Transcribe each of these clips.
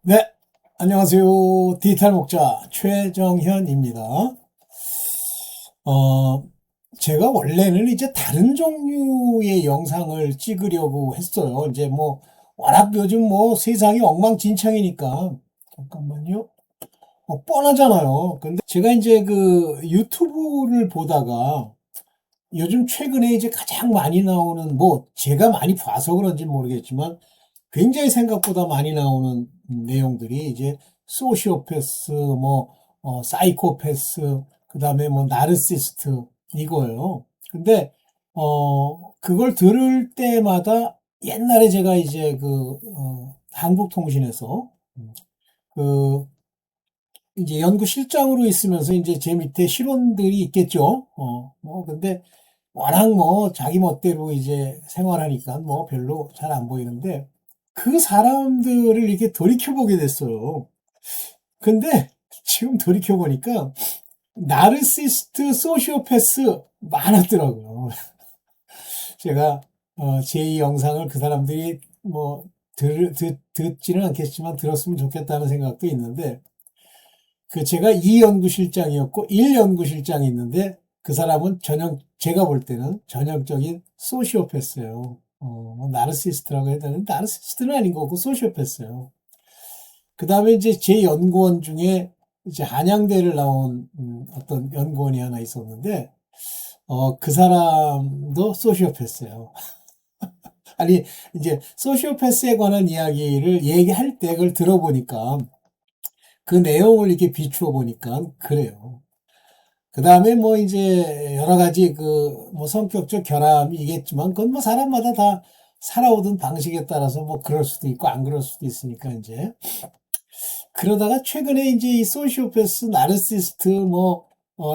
네, 안녕하세요. 디지털 목자 최정현입니다. 어, 제가 원래는 이제 다른 종류의 영상을 찍으려고 했어요. 이제 뭐, 워낙 요즘 뭐 세상이 엉망진창이니까. 잠깐만요. 뻔하잖아요. 근데 제가 이제 그 유튜브를 보다가 요즘 최근에 이제 가장 많이 나오는 뭐, 제가 많이 봐서 그런지 모르겠지만 굉장히 생각보다 많이 나오는 내용들이 이제 소시오패스, 뭐, 사이코패스, 그 다음에 뭐, 나르시스트, 이거예요. 근데, 그걸 들을 때마다 옛날에 제가 이제 한국통신에서, 그, 이제 연구실장으로 있으면서 이제 제 밑에 실원들이 있겠죠. 근데 워낙 뭐 자기 멋대로 이제 생활하니까 뭐 별로 잘 안 보이는데 그 사람들을 이렇게 돌이켜보게 됐어요. 근데 지금 돌이켜보니까 나르시스트, 소시오패스 많았더라고요. 제가 제2 영상을 그 사람들이 뭐 듣지는 않겠지만 들었으면 좋겠다는 생각도 있는데 그 제가 2연구실장이었고 1연구실장이 있는데 그 사람은 제가 볼 때는 전형적인 소시오패스예요. 뭐 나르시스트라고 해야 되는데 나르시스트는 아닌 거고 소시오패스예요. 그 다음에 이제 제 연구원 중에 이제 한양대를 나온 어떤 연구원이 하나 있었는데 그 사람도 소시오패스예요. 아니 이제 소시오패스에 관한 이야기를 얘기할 때 그걸 들어보니까 그 내용을 이렇게 비추어 보니까 그래요. 그 다음에 뭐 이제 여러 가지 뭐 성격적 결함이 있겠지만 그건 뭐 사람마다 다 살아오던 방식에 따라서 뭐 그럴 수도 있고 안 그럴 수도 있으니까 이제 그러다가 최근에 이제 이 소시오패스, 나르시스트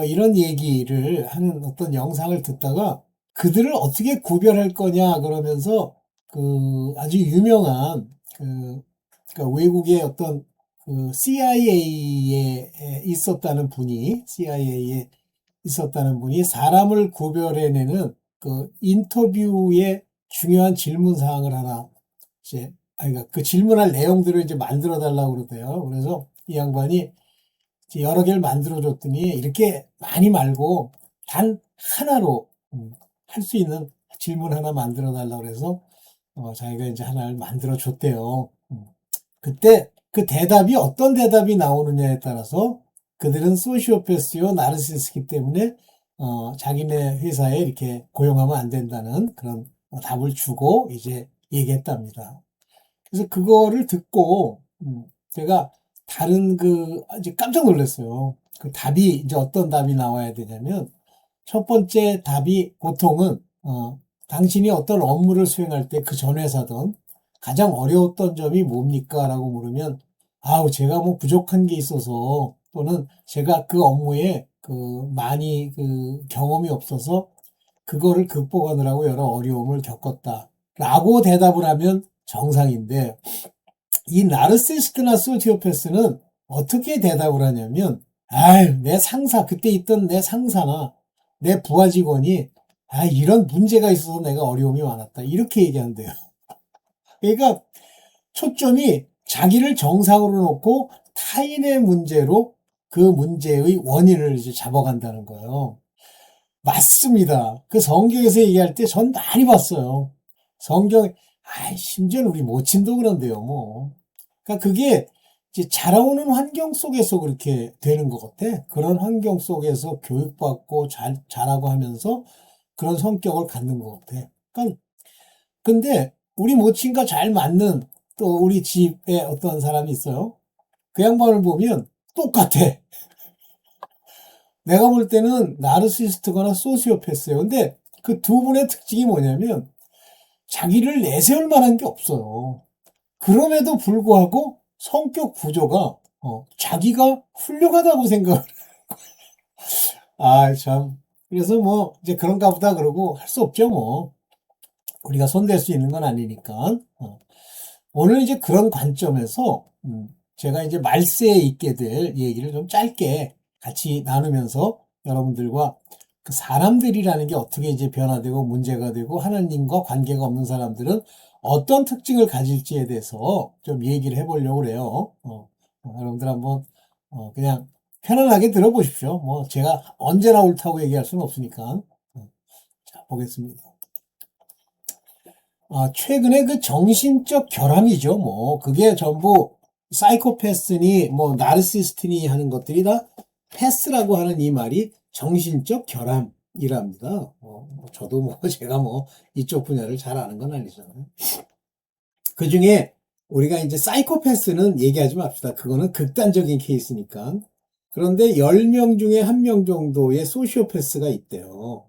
이런 얘기를 하는 어떤 영상을 듣다가 그들을 어떻게 구별할 거냐 그러면서 아주 유명한 그러니까 외국의 어떤 CIA에 있었다는 분이 사람을 구별해내는 인터뷰의 중요한 질문 사항을 하나 이제 그러니까 그 질문할 내용들을 이제 만들어 달라고 그러대요. 그래서 이 양반이 이제 여러 개를 만들어 줬더니 이렇게 많이 말고 단 하나로 할 수 있는 질문 하나 만들어 달라고 그래서 자기가 이제 하나를 만들어 줬대요. 그때 그 대답이 어떤 대답이 나오느냐에 따라서 그들은 소시오패스요 나르시스트이기 때문에 자기네 회사에 이렇게 고용하면 안 된다는 그런 답을 주고 이제 얘기했답니다. 그래서 그거를 듣고 제가 다른 이제 깜짝 놀랐어요. 그 답이 이제 어떤 답이 나와야 되냐면 첫 번째 답이 보통은 당신이 어떤 업무를 수행할 때 그 전 회사든 가장 어려웠던 점이 뭡니까? 라고 물으면 아우 제가 뭐 부족한 게 있어서 또는 제가 그 업무에 많이 경험이 없어서 그거를 극복하느라고 여러 어려움을 겪었다. 라고 대답을 하면 정상인데 이 나르시스트나 소시오패스는 어떻게 대답을 하냐면 아유 내 상사 그때 있던 내 상사나 내 부하 직원이 이런 문제가 있어서 내가 어려움이 많았다 이렇게 얘기한대요. 그러니까 초점이 자기를 정상으로 놓고 타인의 문제로 그 문제의 원인을 이제 잡아간다는 거예요. 맞습니다. 그 성경에서 얘기할 때 전 많이 봤어요. 성경, 심지어는 우리 모친도 그런데요, 뭐. 그러니까 그게 이제 자라오는 환경 속에서 그렇게 되는 것 같아. 그런 환경 속에서 교육받고 자라고 하면서 그런 성격을 갖는 것 같아. 그러니까 근데 우리 모친과 잘 맞는 또 우리 집에 어떤 사람이 있어요. 그 양반을 보면 똑같아. 내가 볼 때는 나르시스트거나 소시오패스예요. 근데 그 두 분의 특징이 뭐냐면 자기를 내세울 만한 게 없어요. 그럼에도 불구하고 성격 구조가 자기가 훌륭하다고 생각을 참. 그래서 뭐 이제 그런가 보다 그러고 할 수 없죠 뭐. 우리가 손댈 수 있는 건 아니니까. 오늘 이제 그런 관점에서 제가 이제 말세에 있게 될 얘기를 좀 짧게 같이 나누면서 여러분들과 그 사람들이라는 게 어떻게 이제 변화되고 문제가 되고 하나님과 관계가 없는 사람들은 어떤 특징을 가질지에 대해서 좀 얘기를 해보려고 그래요. 여러분들 한번 그냥 편안하게 들어보십시오. 뭐 제가 언제나 옳다고 얘기할 수는 없으니까. 자, 보겠습니다. 최근에 그 정신적 결함이죠. 뭐 그게 전부 사이코패스니 뭐 나르시스트니 하는 것들이 다 패스라고 하는 이 말이 정신적 결함이랍니다. 저도 뭐 제가 뭐 이쪽 분야를 잘 아는 건 아니잖아요. 그 중에 우리가 이제 사이코패스는 얘기하지 맙시다. 그거는 극단적인 케이스니까. 그런데 10명 중에 1명 정도의 소시오패스가 있대요.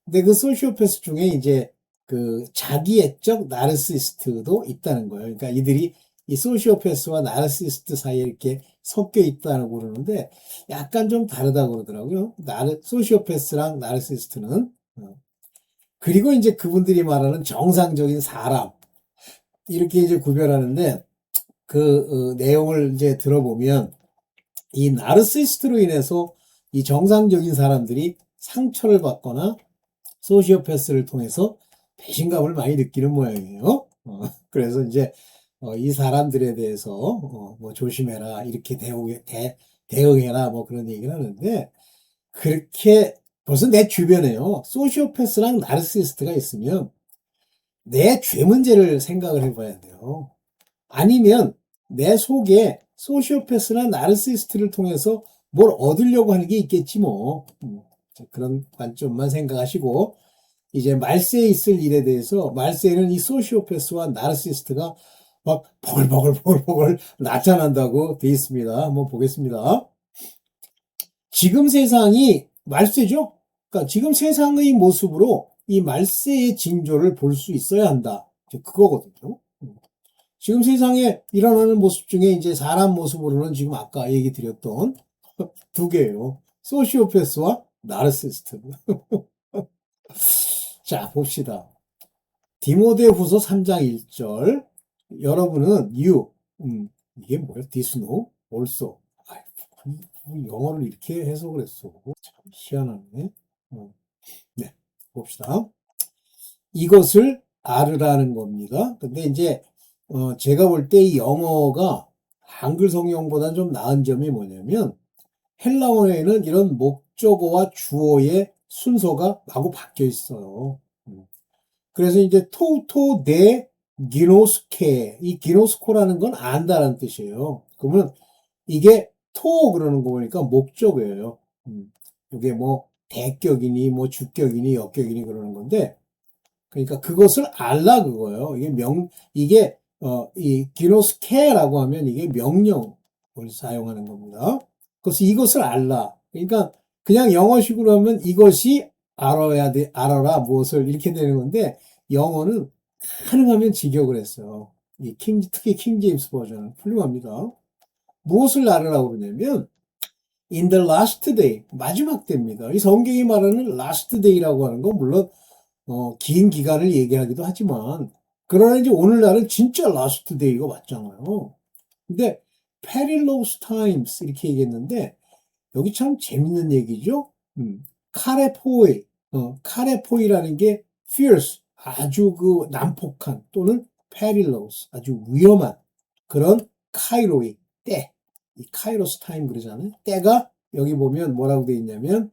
근데 그 소시오패스 중에 이제 그 자기애적 나르시스트도 있다는 거예요. 그러니까 이들이 이 소시오패스와 나르시스트 사이에 이렇게 섞여 있다고 그러는데 약간 좀 다르다고 그러더라고요. 소시오패스랑 나르시스트는. 그리고 이제 그분들이 말하는 정상적인 사람. 이렇게 이제 구별하는데 그 내용을 이제 들어보면 이 나르시스트로 인해서 이 정상적인 사람들이 상처를 받거나 소시오패스를 통해서 배신감을 많이 느끼는 모양이에요. 그래서 이제 이 사람들에 대해서 뭐 조심해라 이렇게 대응해라 뭐 그런 얘기를 하는데 그렇게 벌써 내 주변에요 소시오패스랑 나르시스트가 있으면 내 죄 문제를 생각을 해봐야 돼요. 아니면 내 속에 소시오패스나 나르시스트를 통해서 뭘 얻으려고 하는 게 있겠지 뭐. 그런 관점만 생각하시고 이제 말세에 있을 일에 대해서 말세에는 이 소시오패스와 나르시스트가 막 버글버글 나타난다고 돼 있습니다. 한번 보겠습니다. 지금 세상이 말세죠? 그러니까 지금 세상의 모습으로 이 말세의 징조를 볼 수 있어야 한다. 그거거든요. 지금 세상에 일어나는 모습 중에 이제 사람 모습으로는 지금 아까 얘기 드렸던 두 개예요. 소시오패스와 나르시스트. 자, 봅시다. 디모데후서 3장 1절. 여러분은 이게 뭐야? 디스노? also. 영어를 이렇게 해석을 했어. 참 희한하네. 네, 봅시다. 이것을 알으라는 겁니다. 근데 이제 제가 볼 때 이 영어가 한글 성경보다 좀 나은 점이 뭐냐면 헬라어에는 이런 목적어와 주어의 순서가 마구 바뀌어 있어요. 그래서 이제 토토 데 기노스케 이 기노스코라는 건 안다라는 뜻이에요. 그러면 이게 토 그러는 거 보니까 목적어예요. 이게 뭐 대격이니 뭐 주격이니 역격이니 그러는 건데 그러니까 그것을 알라 그거예요. 이 기노스케라고 하면 이게 명령을 사용하는 겁니다. 그래서 이것을 알라. 그러니까 그냥 영어식으로 하면 이것이 알아라 무엇을 이렇게 되는 건데 영어는 가능하면 직역을 했어요. 특히 킹 제임스 버전은 훌륭합니다. 무엇을 알으라고 그러냐면 in the last day 마지막 때입니다. 이 성경이 말하는 last day라고 하는 건 물론 긴 기간을 얘기하기도 하지만, 그러나 이제 오늘날은 진짜 라스트 데이가 맞잖아요. 근데, perilous times, 이렇게 얘기했는데, 여기 참 재밌는 얘기죠? 카레포이, 카레포이라는 게 fierce, 아주 그 난폭한, 또는 perilous, 아주 위험한 그런 카이로이, 때. 이 카이로스 타임 그러잖아요. 때가 여기 보면 뭐라고 돼 있냐면,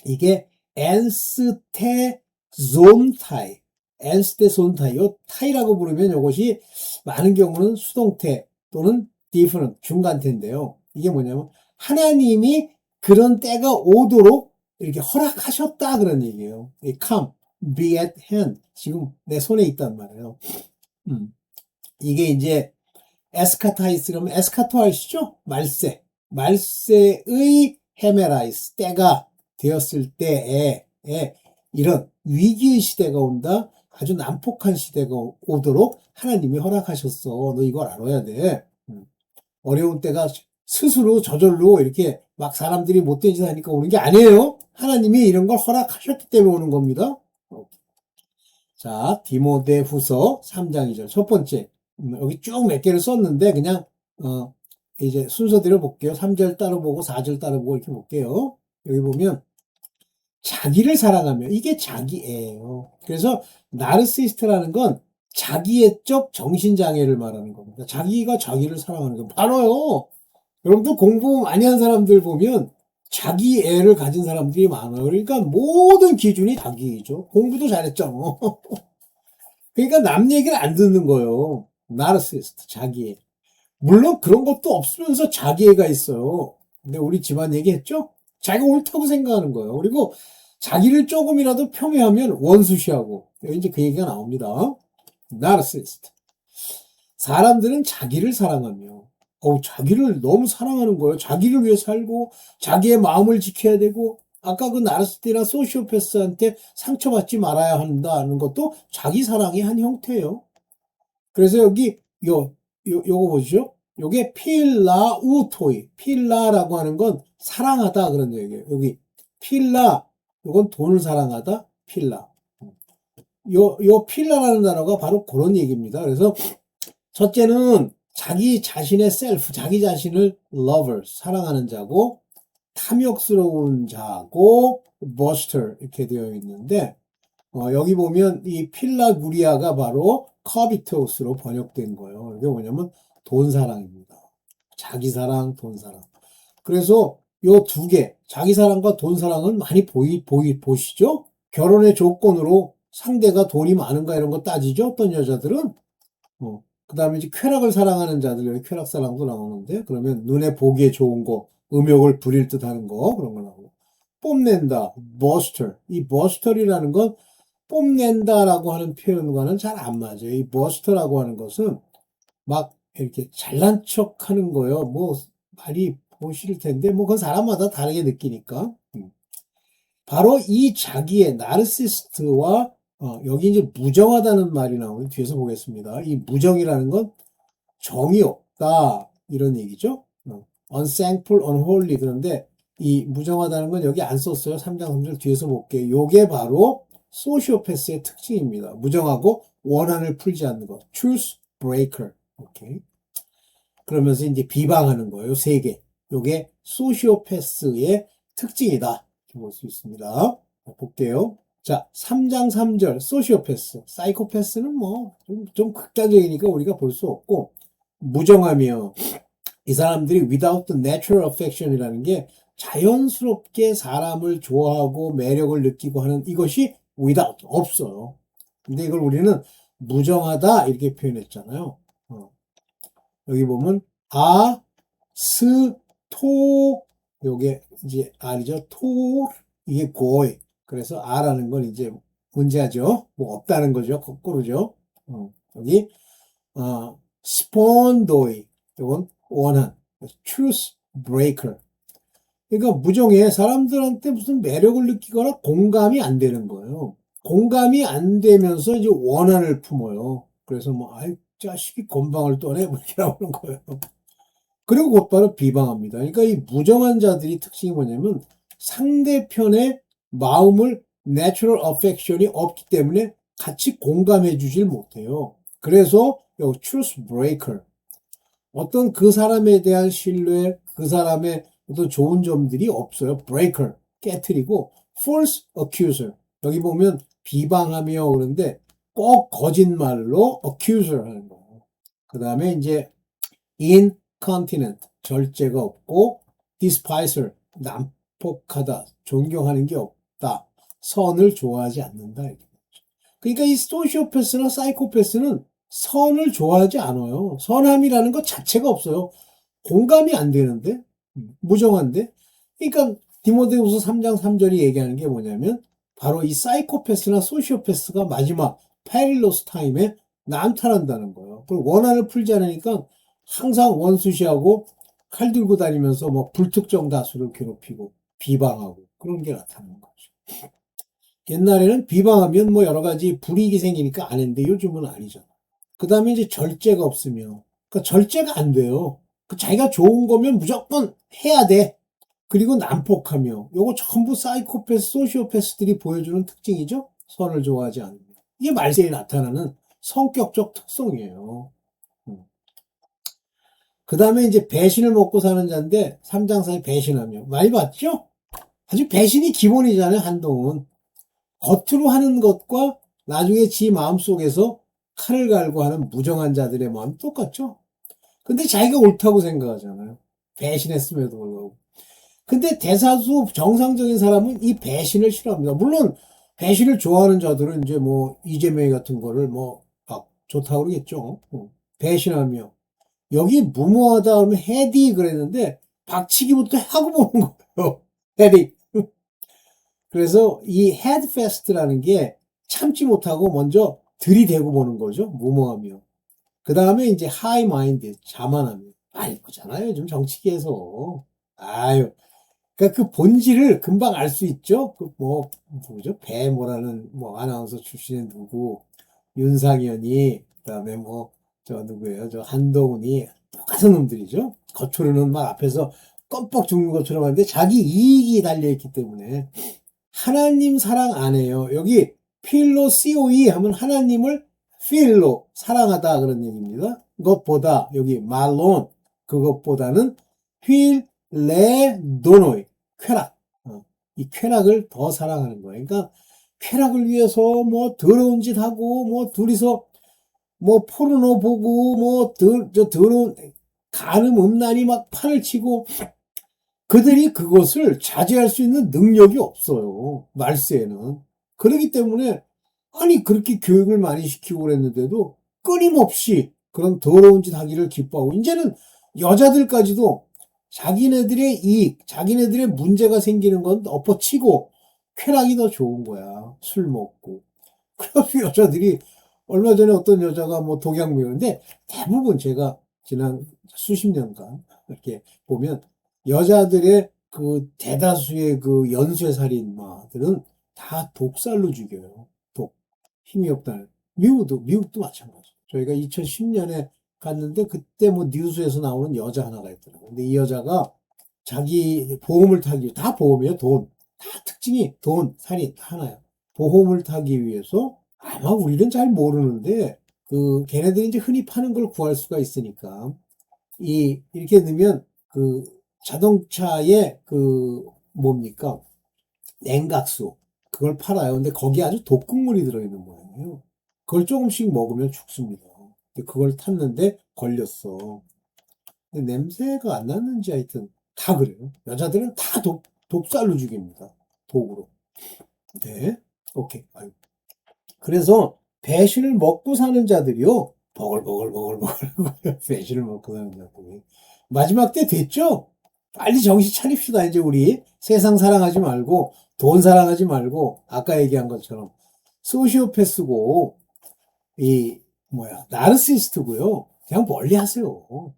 이게 엔스테존타이, 엔스테존타이, 요 타이라고 부르면 이것이 많은 경우는 수동태 또는 different, 중간태인데요. 이게 뭐냐면 하나님이 그런 때가 오도록 이렇게 허락하셨다 그런 얘기예요. come, be at hand, 지금 내 손에 있단 말이에요. 이게 이제 에스카타이스 그러면 에스카토 아시죠? 말세의 헤메라이스, 때가 되었을 때에 이런 위기의 시대가 온다. 아주 난폭한 시대가 오도록 하나님이 허락하셨어. 너 이걸 알아야 돼. 어려운 때가 스스로 저절로 이렇게 막 사람들이 못된 짓 하니까 오는 게 아니에요. 하나님이 이런 걸 허락하셨기 때문에 오는 겁니다. 자, 디모데후서 3장 2절 첫 번째. 여기 쭉 몇 개를 썼는데 그냥 이제 순서대로 볼게요. 3절 따로 보고 4절 따로 보고 이렇게 볼게요. 여기 보면 자기를 사랑하며 이게 자기애예요. 그래서 나르시스트라는 건 자기애적 정신장애를 말하는 겁니다. 자기가 자기를 사랑하는 거. 바로요. 여러분들 공부 많이 한 사람들 보면 자기애를 가진 사람들이 많아요. 그러니까 모든 기준이 자기이죠. 공부도 잘했잖아. 그러니까 남 얘기를 안 듣는 거예요. 나르시스트, 자기애. 물론 그런 것도 없으면서 자기애가 있어요. 근데 우리 집안 얘기했죠? 자기가 옳다고 생각하는 거예요. 그리고 자기를 조금이라도 폄훼하면 원수시하고. 여기 이제 그 얘기가 나옵니다. 나르시스트. 사람들은 자기를 사랑하며, 자기를 너무 사랑하는 거예요. 자기를 위해 살고, 자기의 마음을 지켜야 되고, 아까 그 나르시스트나 소시오패스한테 상처받지 말아야 한다는 것도 자기 사랑의 한 형태예요. 그래서 여기, 요거 보시죠. 요게 필라우토이. 필라라고 하는 건 사랑하다 그런 얘기예요. 여기 필라, 요건 돈을 사랑하다. 필라. 요 필라라는 단어가 바로 그런 얘기입니다. 그래서 첫째는 자기 자신의 셀프, 자기 자신을 lover, 사랑하는 자고, 탐욕스러운 자고, boaster 이렇게 되어 있는데, 여기 보면 이 필라구리아가 바로 커비토스로 번역된 거예요. 이게 뭐냐면 돈사랑입니다. 자기사랑, 돈사랑. 그래서 요 두 개, 자기사랑과 돈사랑은 많이 보시죠? 결혼의 조건으로 상대가 돈이 많은가 이런 거 따지죠? 어떤 여자들은. 그 다음에 이제 쾌락을 사랑하는 자들, 여기 쾌락사랑도 나오는데, 그러면 눈에 보기에 좋은 거, 음욕을 부릴 듯 하는 거, 그런 거 나오고. 뽐낸다, 버스터. 이 버스터이라는 건 뽐낸다라고 하는 표현과는 잘 안 맞아요. 이 버스터라고 하는 것은 막 이렇게 잘난 척 하는 거예요. 뭐, 많이 보실 텐데, 뭐, 그건 사람마다 다르게 느끼니까. 바로 이 자기의 나르시스트와 여기 이제 무정하다는 말이 나오는 뒤에서 보겠습니다. 이 무정이라는 건 정이 없다 이런 얘기죠. unthankful, unholy 그런데 이 무정하다는 건 여기 안 썼어요. 3장 3절 뒤에서 볼게요. 요게 바로 소시오패스의 특징입니다. 무정하고 원한을 풀지 않는 것. truth breaker. 오케이. 그러면서 이제 비방하는 거예요. 세 개. 요게 소시오패스의 특징이다. 볼 수 있습니다. 볼게요. 자, 3장 3절 소시오패스. 사이코패스는 뭐 좀 극단적이니까 우리가 볼 수 없고 무정하며 이 사람들이 without the natural affection이라는 게 자연스럽게 사람을 좋아하고 매력을 느끼고 하는 이것이 without 없어요. 근데 이걸 우리는 무정하다 이렇게 표현했잖아요. 여기 보면 토 요게 이제 R이죠. 토 이게 고이. 그래서 R라는 건 이제 문제하죠. 뭐 없다는 거죠. 거꾸로죠. 여기 스폰도이 이건 원한 truth breaker. 그러니까 무정해 사람들한테 무슨 매력을 느끼거나 공감이 안 되는 거예요. 공감이 안 되면서 이제 원한을 품어요. 그래서 뭐 아이 자식이 건방을 떠네 뭐 이렇게 나오는 거예요. 그리고 곧바로 비방합니다. 그러니까 이 무정한 자들이 특징이 뭐냐면 상대편의 마음을 natural affection이 없기 때문에 같이 공감해 주질 못해요. 그래서 요 truth breaker 어떤 그 사람에 대한 신뢰, 그 사람의 어떤 좋은 점들이 없어요. breaker 깨트리고 false accuser 여기 보면 비방하며 그런데 꼭 거짓말로 accuser 하는 거예요. 그 다음에 이제 incontinent 절제가 없고 despiser 난폭하다 존경하는 게 없다 선을 좋아하지 않는다 그러니까 이 소시오패스나 사이코패스는 선을 좋아하지 않아요. 선함이라는 것 자체가 없어요. 공감이 안 되는데 무정한데 그러니까 디모데후서 3장 3절이 얘기하는 게 뭐냐면 바로 이 사이코패스나 소시오패스가 마지막 페릴로스 타임에 난탈한다는 거예요. 그걸 원한을 풀지 않으니까 항상 원수시하고 칼 들고 다니면서 뭐 불특정 다수를 괴롭히고 비방하고 그런 게 나타나는 거죠. 옛날에는 비방하면 뭐 여러 가지 불이익이 생기니까 안 했는데 요즘은 아니죠. 그 다음에 이제 절제가 없으며, 그러니까 절제가 안 돼요. 그 자기가 좋은 거면 무조건 해야 돼. 그리고 난폭하며, 요거 전부 사이코패스, 소시오패스들이 보여주는 특징이죠? 선을 좋아하지 않으며. 이게 말세에 나타나는 성격적 특성이에요. 그 다음에 이제 배신을 먹고 사는 자인데, 3장 4에 배신하며. 많이 봤죠? 아주 배신이 기본이잖아요, 한동훈. 겉으로 하는 것과 나중에 지 마음속에서 칼을 갈고 하는 무정한 자들의 마음이 똑같죠? 근데 자기가 옳다고 생각하잖아요. 배신했음에도 불구하고. 근데 대다수 정상적인 사람은 이 배신을 싫어합니다. 물론 배신을 좋아하는 자들은 이제 뭐 이재명 같은 거를 뭐 막 좋다고 그러겠죠. 배신하며 여기 무모하다 하면 헤디 그랬는데 박치기부터 하고 보는 거예요. 헤디. 그래서 이 헤드페스트라는 게 참지 못하고 먼저 들이대고 보는 거죠. 무모하며. 그 다음에 이제 하이 마인드, 자만하며. 알고잖아요. 요즘 정치계에서. 아유. 그러니까 그 본질을 금방 알 수 있죠. 그 뭐, 누구죠? 배모라는 뭐 아나운서 출신의 누구, 윤상현이, 그 다음에 뭐, 저 누구예요? 저 한동훈이 똑같은 놈들이죠. 겉으로는 막 앞에서 껌뻑 죽는 것처럼 하는데 자기 이익이 달려있기 때문에 하나님 사랑 안 해요. 여기 필로 COE 하면 하나님을 필로 사랑하다 그런 얘기입니다. 그것보다 여기 말론 그것보다는 휠레도노이 쾌락 이 쾌락을 더 사랑하는 거예요. 그러니까 쾌락을 위해서 뭐 더러운 짓 하고 뭐 둘이서 뭐 포르노 보고 뭐 더러운 간음 음란히 막 판을 치고 그들이 그것을 자제할 수 있는 능력이 없어요. 말세에는. 그렇기 때문에 아니 그렇게 교육을 많이 시키고 그랬는데도 끊임없이 그런 더러운 짓 하기를 기뻐하고 이제는 여자들까지도 자기네들의 이익, 자기네들의 문제가 생기는 건 엎어치고 쾌락이 더 좋은 거야. 술 먹고. 그래서 여자들이 얼마 전에 어떤 여자가 뭐 독약물인데 대부분 제가 지난 수십 년간 이렇게 보면 여자들의 그 대다수의 그 연쇄살인마들은 다 독살로 죽여요. 독. 힘이 없다는. 미국도 마찬가지. 저희가 2010년에 갔는데 그때 뭐 뉴스에서 나오는 여자 하나가 있더라고요. 근데 이 여자가 자기 보험을 타기 위해, 다 보험이에요, 돈. 다 특징이 돈, 살인, 다 하나야. 보험을 타기 위해서 아마 우리는 잘 모르는데 그 걔네들이 이제 흔히 파는 걸 구할 수가 있으니까 이렇게 넣으면 그 자동차에 그 뭡니까 냉각수 그걸 팔아요. 근데 거기에 아주 독극물이 들어있는 모양이에요. 그걸 조금씩 먹으면 죽습니다. 근데 그걸 탔는데 걸렸어. 근데 냄새가 안 났는지 하여튼 다 그래요. 여자들은 다 독살로 죽입니다. 독으로. 네. 오케이. 아유. 그래서 배신을 먹고 사는 자들이요. 버글버글버글버글 배신을 먹고 사는 자들이. 마지막 때 됐죠? 빨리 정신 차립시다. 이제 우리 세상 사랑하지 말고 돈 사랑하지 말고 아까 얘기한 것처럼 소시오패스고 이 뭐야 나르시스트고요. 그냥 멀리 하세요.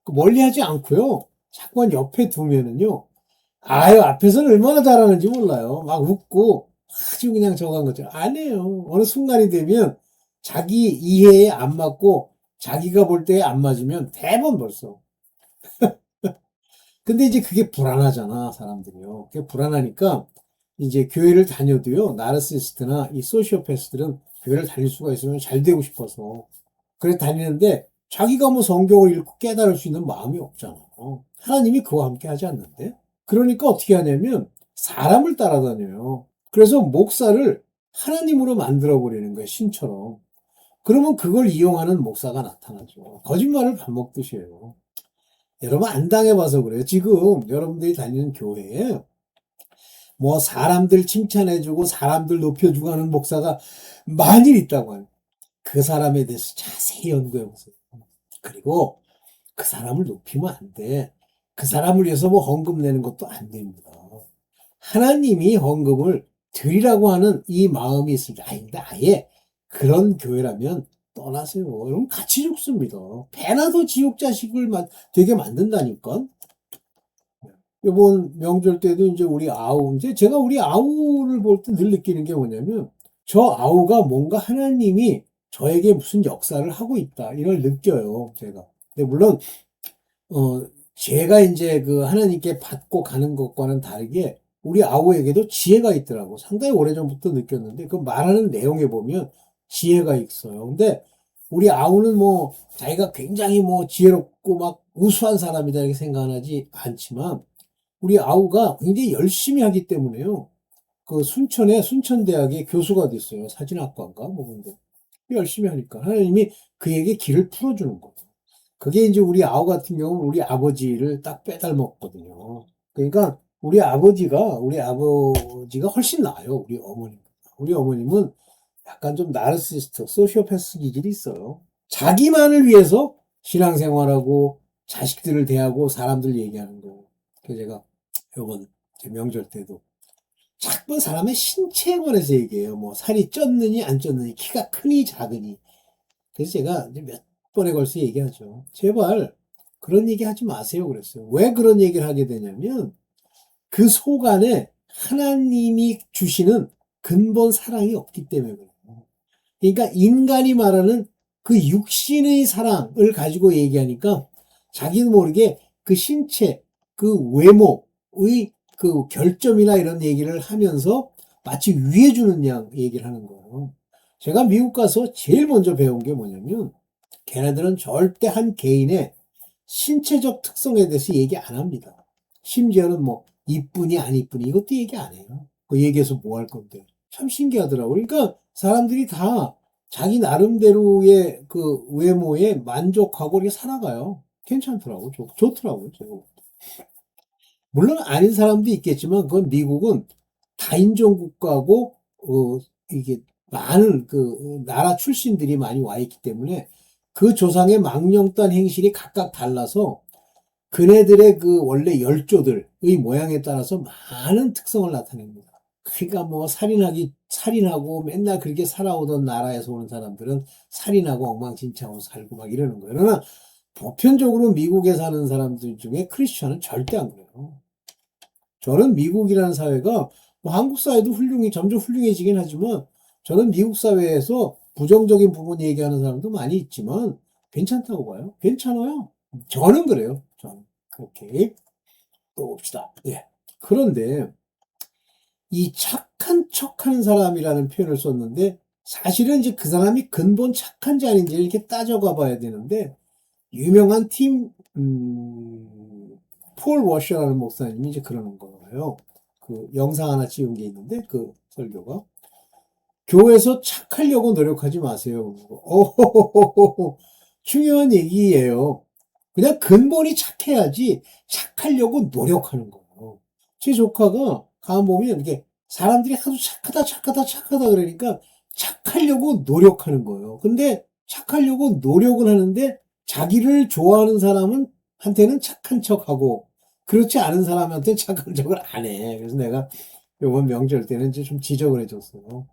멀리 하지 않고요. 자꾸만 옆에 두면은요. 아유, 앞에서는 얼마나 잘하는지 몰라요. 막 웃고, 아주 그냥 저간 거죠. 안 해요. 어느 순간이 되면 자기 이해에 안 맞고 자기가 볼 때에 안 맞으면 대번 벌써. 근데 이제 그게 불안하잖아, 사람들이요. 그게 불안하니까 이제 교회를 다녀도요, 나르시스트나 이 소시오패스들은 교회를 다닐 수가 있으면 잘 되고 싶어서. 그래 다니는데 자기가 뭐 성경을 읽고 깨달을 수 있는 마음이 없잖아. 하나님이 그와 함께 하지 않는데? 그러니까 어떻게 하냐면 사람을 따라다녀요. 그래서 목사를 하나님으로 만들어버리는 거예요, 신처럼. 그러면 그걸 이용하는 목사가 나타나죠. 거짓말을 밥 먹듯이 해요. 여러분 안 당해봐서 그래요. 지금 여러분들이 다니는 교회에 뭐 사람들 칭찬해주고 사람들 높여주고 하는 목사가 만일 있다고 해요. 그 사람에 대해서 자세히 연구해보세요. 그리고 그 사람을 높이면 안 돼. 그 사람을 위해서 뭐 헌금 내는 것도 안 됩니다. 하나님이 헌금을 드리라고 하는 이 마음이 있을 때, 아예 그런 교회라면 떠나세요. 여러분 같이 죽습니다. 배나 더 지옥 자식을 되게 만든다니까. 이번 명절 때도 이제 우리 아우, 이제 제가 우리 아우를 볼 때 늘 느끼는 게 뭐냐면, 저 아우가 뭔가 하나님이 저에게 무슨 역사를 하고 있다. 이걸 느껴요, 제가. 근데 물론, 제가 이제 그 하나님께 받고 가는 것과는 다르게 우리 아우에게도 지혜가 있더라고. 상당히 오래전부터 느꼈는데, 그 말하는 내용에 보면 지혜가 있어요. 근데 우리 아우는 뭐, 자기가 굉장히 뭐 지혜롭고 막 우수한 사람이다 이렇게 생각하지 않지만, 우리 아우가 굉장히 열심히 하기 때문에요. 그 순천에 순천대학의 교수가 됐어요. 사진학과인가 뭐 근데 열심히 하니까 하나님이 그에게 길을 풀어주는 거예요. 그게 이제 우리 아우 같은 경우는 우리 아버지를 딱 빼닮았거든요. 그러니까 우리 아버지가 훨씬 나아요. 우리 어머님. 우리 어머님은 약간 좀 나르시스트, 소시오패스 기질이 있어요. 자기만을 위해서 신앙생활하고 자식들을 대하고 사람들 얘기하는 거예요. 그래서 제가 요번 명절 때도 자꾸 사람의 신체에 관해서 얘기해요. 뭐 살이 쪘느니 안 쪘느니 키가 크니 작으니. 그래서 제가 이제 몇 번에 걸쳐 얘기하죠. 제발 그런 얘기 하지 마세요 그랬어요. 왜 그런 얘기를 하게 되냐면 그 속 안에 하나님이 주시는 근본 사랑이 없기 때문에 그래요. 그러니까 인간이 말하는 그 육신의 사랑을 가지고 얘기하니까 자기도 모르게 그 신체, 그 외모의 그 결점이나 이런 얘기를 하면서 마치 위해 주는 양 얘기를 하는 거예요. 제가 미국 가서 제일 먼저 배운 게 뭐냐면 걔네들은 절대 한 개인의 신체적 특성에 대해서 얘기 안 합니다. 심지어는 뭐 이쁘니 안 이쁘니 이것도 얘기 안 해요. 그 얘기해서 뭐 할 건데. 참 신기하더라고요. 그러니까 사람들이 다 자기 나름대로의 그 외모에 만족하고 이렇게 살아가요. 괜찮더라고요. 좋더라고요. 제가. 물론 아닌 사람도 있겠지만 그건 미국은 다인종 국가고 이게 많은 그 나라 출신들이 많이 와 있기 때문에 그 조상의 망령단 행실이 각각 달라서 그네들의 그 원래 열조들의 모양에 따라서 많은 특성을 나타냅니다. 그러니까 뭐 살인하고 맨날 그렇게 살아오던 나라에서 오는 사람들은 살인하고 엉망진창으로 살고 막 이러는 거예요. 그러나 보편적으로 미국에 사는 사람들 중에 크리스천은 절대 안 그래요. 저는 미국이라는 사회가 뭐 한국 사회도 점점 훌륭해지긴 하지만 저는 미국 사회에서 부정적인 부분 얘기하는 사람도 많이 있지만 괜찮다고 봐요. 괜찮아요. 저는 그래요. 저는. 오케이. 또 봅시다. 예. 그런데 이 착한 척하는 사람이라는 표현을 썼는데 사실은 이제 그 사람이 근본 착한지 아닌지 이렇게 따져가 봐야 되는데 유명한 폴 워셔라는 목사님이 이제 그러는 거예요. 그 영상 하나 찍은 게 있는데 그 설교가 교회에서 착하려고 노력하지 마세요. 중요한 얘기예요. 그냥 근본이 착해야지 착하려고 노력하는 거예요. 제 조카가 가만 보면 이렇게 사람들이 하도 착하다 그러니까 착하려고 노력하는 거예요. 근데 착하려고 노력을 하는데 자기를 좋아하는 사람은 한테는 착한 척하고 그렇지 않은 사람한테 착한 척을 안 해. 그래서 내가 요번 명절 때는 이제 좀 지적을 해줬어요.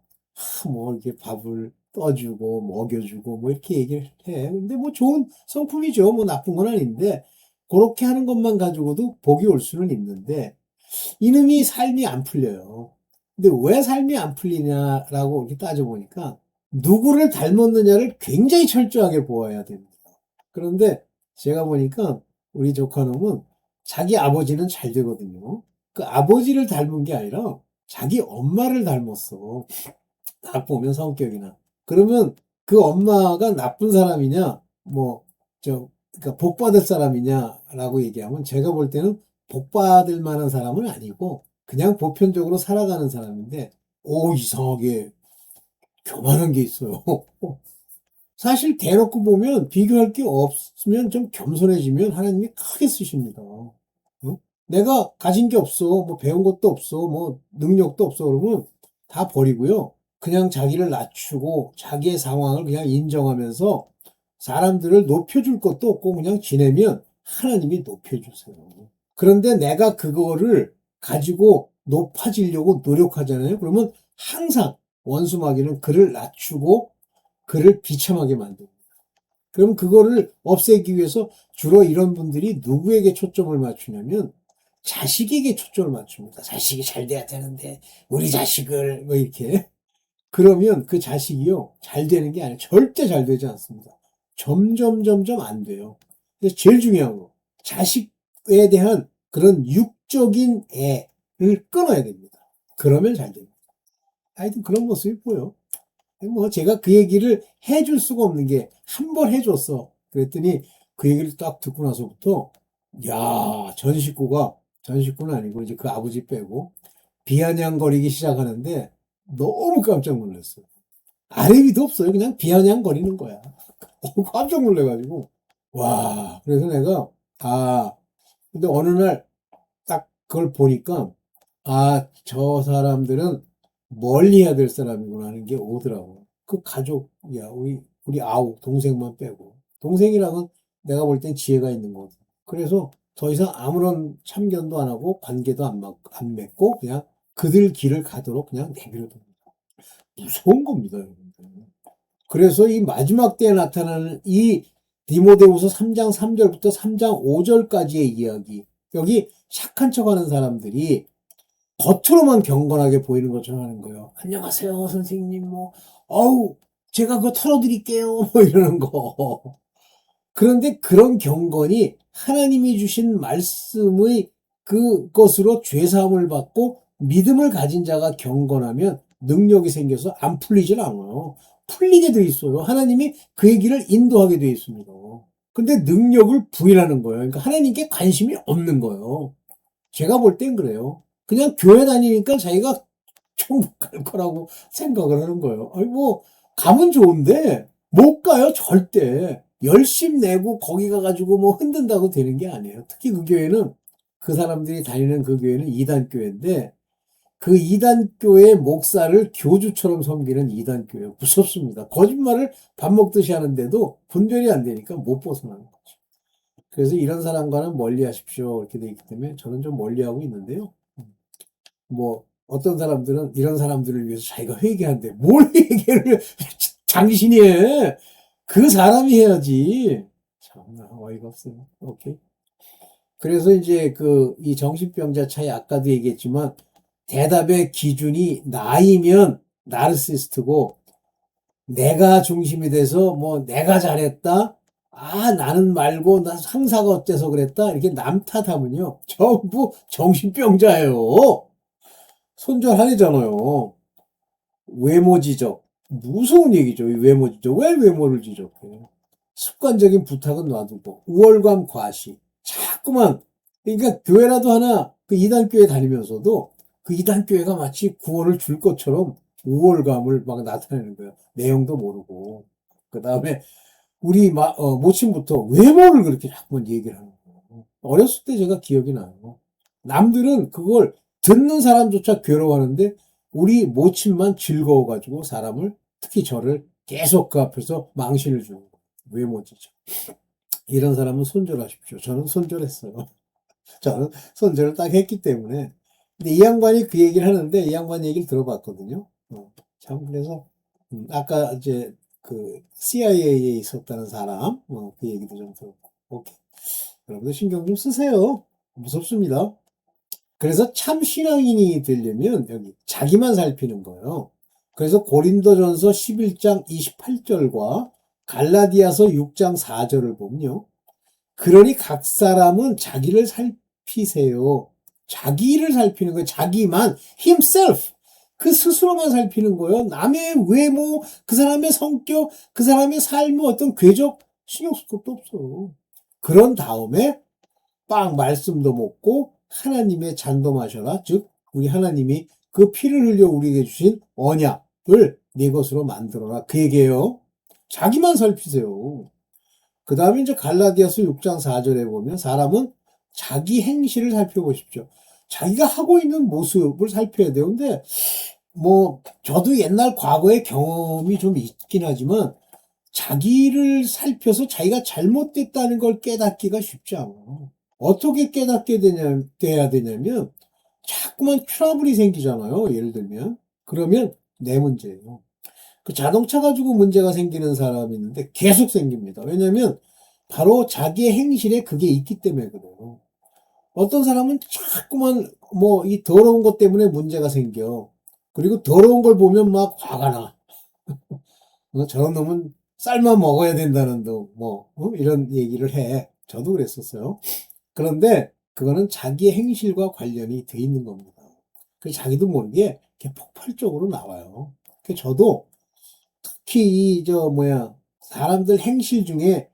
뭐 이렇게 밥을 떠주고 먹여주고 뭐 이렇게 얘기를 해. 근데 뭐 좋은 성품이죠. 뭐 나쁜 건 아닌데 그렇게 하는 것만 가지고도 복이 올 수는 있는데 이놈이 삶이 안 풀려요. 근데 왜 삶이 안 풀리냐라고 이렇게 따져보니까 누구를 닮았느냐를 굉장히 철저하게 보아야 됩니다. 그런데 제가 보니까 우리 조카놈은 자기 아버지는 잘 되거든요. 그 아버지를 닮은 게 아니라 자기 엄마를 닮았어. 딱 보면 성격이나. 그러면 그 엄마가 나쁜 사람이냐, 그러니까 복 받을 사람이냐라고 얘기하면 제가 볼 때는 복 받을 만한 사람은 아니고 그냥 보편적으로 살아가는 사람인데, 이상하게 교만한 게 있어요. 사실 대놓고 보면 비교할 게 없으면 좀 겸손해지면 하나님이 크게 쓰십니다. 응? 내가 가진 게 없어, 뭐 배운 것도 없어, 뭐 능력도 없어 그러면 다 버리고요. 그냥 자기를 낮추고 자기의 상황을 그냥 인정하면서 사람들을 높여줄 것도 없고 그냥 지내면 하나님이 높여주세요. 그런데 내가 그거를 가지고 높아지려고 노력하잖아요. 그러면 항상 원수마귀는 그를 낮추고 그를 비참하게 만듭니다. 그럼 그거를 없애기 위해서 주로 이런 분들이 누구에게 초점을 맞추냐면 자식에게 초점을 맞춥니다. 자식이 잘 돼야 되는데 우리 자식을 뭐 이렇게 그러면 그 자식이요 잘 되는 게 아니에요. 절대 잘 되지 않습니다. 점점 안 돼요. 근데 제일 중요한 거 자식에 대한 그런 육적인 애를 끊어야 됩니다. 그러면 잘 됩니다. 하여튼 그런 모습이 보여. 뭐 제가 그 얘기를 해줄 수가 없는 게 한 번 해줬어. 그랬더니 그 얘기를 딱 듣고 나서부터 야, 전 식구가 전 식구는 아니고 이제 그 아버지 빼고 비아냥거리기 시작하는데 너무 깜짝 놀랐어요. 아래위도 없어요. 그냥 비아냥거리는 거야. 깜짝 놀래가지고 와, 그래서 내가 근데 어느 날 딱 그걸 보니까 저 사람들은 멀리 해야 될 사람이구나 하는 게 오더라고. 그 가족이야. 우리 아우, 동생만 빼고. 동생이랑은 내가 볼 땐 지혜가 있는 거거든. 그래서 더 이상 아무런 참견도 안 하고 관계도 안 맺고 그냥 그들 길을 가도록 그냥 내버려둡니다. 무서운 겁니다, 여러분들. 그래서 이 마지막 때에 나타나는 이 디모데후서 3장 3절부터 3장 5절까지의 이야기. 여기 착한 척하는 사람들이 겉으로만 경건하게 보이는 것처럼 하는 거예요. 안녕하세요, 선생님. 제가 그거 털어드릴게요. 뭐 이러는 거. 그런데 그런 경건이 하나님이 주신 말씀의 그것으로 죄사함을 받고 믿음을 가진 자가 경건하면 능력이 생겨서 안 풀리질 않아요. 풀리게 돼 있어요. 하나님이 그의 길을 인도하게 돼 있습니다. 근데 능력을 부인하는 거예요. 그러니까 하나님께 관심이 없는 거예요. 제가 볼 땐 그래요. 그냥 교회 다니니까 자기가 천국 갈 거라고 생각을 하는 거예요. 아니, 가면 좋은데, 못 가요, 절대. 열심 내고 거기 가가지고 흔든다고 되는 게 아니에요. 특히 그 교회는, 그 사람들이 다니는 그 교회는 이단교회인데, 그 이단교회 목사를 교주처럼 섬기는 이단교회. 무섭습니다. 거짓말을 밥 먹듯이 하는데도 분별이 안 되니까 못 벗어나는 거죠. 그래서 이런 사람과는 멀리 하십시오. 이렇게 돼 있기 때문에 저는 좀 멀리 하고 있는데요. 어떤 사람들은 이런 사람들을 위해서 자기가 회개한대. 뭘 회개를 당신이 해. 그 사람이 해야지. 참나 어이가 없어요. 오케이. 그래서 이제 이 정신병자 차이 아까도 얘기했지만 대답의 기준이 나이면 나르시스트고 내가 중심이 돼서 내가 잘했다. 나는 말고 나 상사가 어때서 그랬다. 이렇게 남 탓하면요. 전부 정신병자예요. 손절하잖아요. 외모 지적. 무서운 얘기죠. 이 외모 지적. 왜 외모를 지적해? 습관적인 부탁은 놔두고 우월감 과시. 자꾸만 그러니까 교회라도 하나 그 이단교회 다니면서도 그 이단교회가 마치 구원을 줄 것처럼 우월감을 막 나타내는 거예요. 내용도 모르고. 그 다음에 우리 모친부터 외모를 그렇게 자꾸만 얘기를 하는 거예요. 어렸을 때 제가 기억이 나요. 남들은 그걸 듣는 사람조차 괴로워하는데 우리 모친만 즐거워가지고 사람을 특히 저를 계속 그 앞에서 망신을 주는 거예요. 외모지죠. 이런 사람은 손절하십시오. 저는 손절했어요. 저는 손절을 딱 했기 때문에. 근데 이 양반이 그 얘기를 하는데 이 양반 얘기를 들어봤거든요. 참 그래서 아까 이제 그 CIA에 있었다는 사람 그 얘기도 좀 들었고. 오케이. 여러분들 신경 좀 쓰세요. 무섭습니다. 그래서 참 신앙인이 되려면 여기 자기만 살피는 거예요. 그래서 고린도전서 11장 28절과 갈라디아서 6장 4절을 보면요. 그러니 각 사람은 자기를 살피세요. 자기를 살피는 거예요. 자기만 himself 그 스스로만 살피는 거예요. 남의 외모, 그 사람의 성격, 그 사람의 삶의 어떤 궤적 신경 쓸 것도 없어요. 그런 다음에 말씀도 먹고 하나님의 잔도 마셔라. 즉 우리 하나님이 그 피를 흘려 우리에게 주신 언약을 네 것으로 만들어라. 그 얘기예요. 자기만 살피세요. 그 다음에 이제 갈라디아서 6장 4절에 보면 사람은 자기 행실을 살펴보십시오. 자기가 하고 있는 모습을 살펴야 돼요. 근데 저도 옛날 과거의 경험이 좀 있긴 하지만 자기를 살펴서 자기가 잘못됐다는 걸 깨닫기가 쉽지 않아요. 어떻게 깨닫게 돼야 되냐면 자꾸만 트러블이 생기잖아요. 예를 들면. 그러면 내 문제예요. 그 자동차 가지고 문제가 생기는 사람이 있는데 계속 생깁니다. 왜냐면 바로 자기의 행실에 그게 있기 때문에 그래요. 어떤 사람은 자꾸만 이 더러운 것 때문에 문제가 생겨. 그리고 더러운 걸 보면 막 화가 나. 저런 놈은 삶아 먹어야 된다는 이런 얘기를 해. 저도 그랬었어요. 그런데 그거는 자기의 행실과 관련이 돼 있는 겁니다. 그 자기도 모르게 이렇게 폭발적으로 나와요. 저도 특히 사람들 행실 중에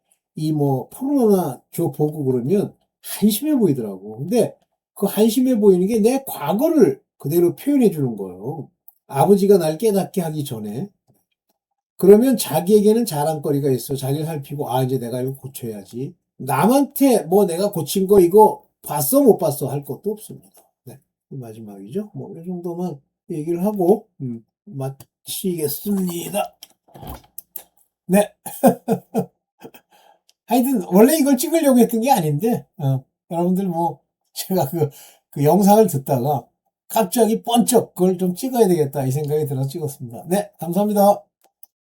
포르노나 보고 그러면 한심해 보이더라고. 근데 그 한심해 보이는 게 내 과거를 그대로 표현해 주는 거예요. 아버지가 날 깨닫게 하기 전에. 그러면 자기에게는 자랑거리가 있어. 자기를 살피고, 아, 이제 내가 이거 고쳐야지. 남한테 뭐 내가 고친 거 이거 봤어, 못 봤어 할 것도 없습니다. 네. 마지막이죠. 뭐, 이 정도만 얘기를 하고, 마치겠습니다. 네. 하여튼, 원래 이걸 찍으려고 했던 게 아닌데, 여러분들 뭐, 제가 그 영상을 듣다가 갑자기 번쩍 그걸 좀 찍어야 되겠다 이 생각이 들어서 찍었습니다. 네. 감사합니다.